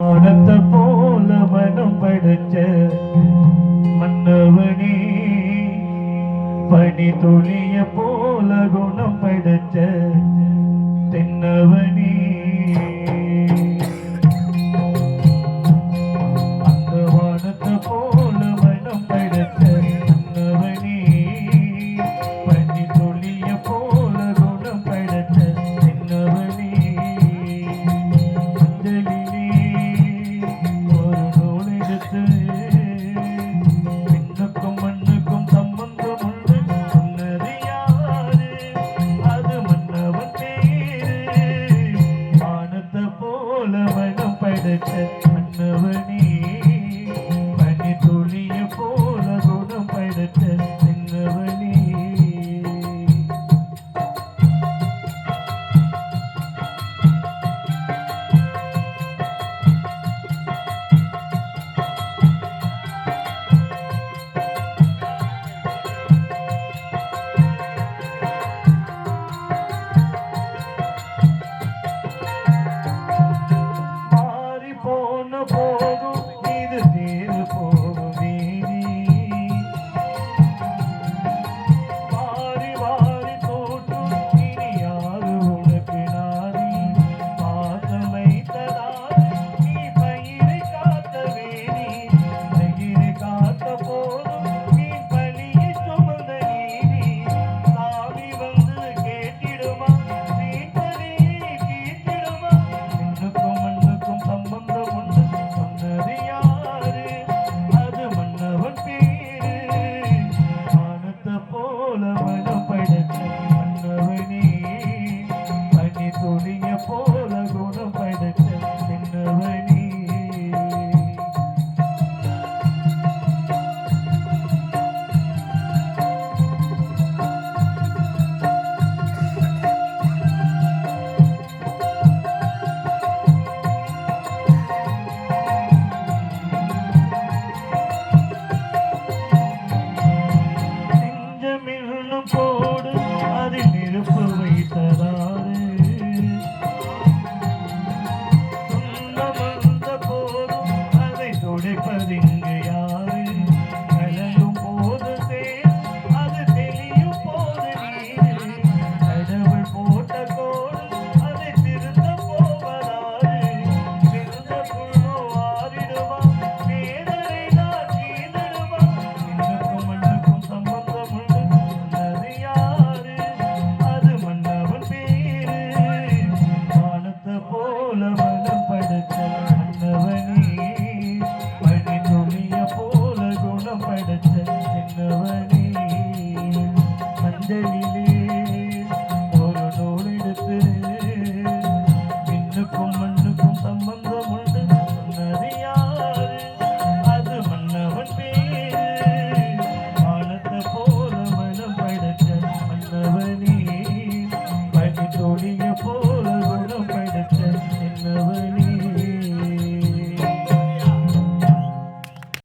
வானத்தை போல மனம் படைச்ச மன்னவனே, பனி துளிய போல குணம் படைச்ச தென்னவனே, அந்த வானத்தை போல மனம் படைச்ச மன்னவனே, பனி துளிய போல குணம் படைச்ச தென்னவனே, விண்ணுக்கும் மண்ணுக்கும் சம்பந்தம் உண்டு சொன்னது யாரு? அது மன்னவன் பேரு. வானத்தை போல மனம் படைத்த மன்னவனே.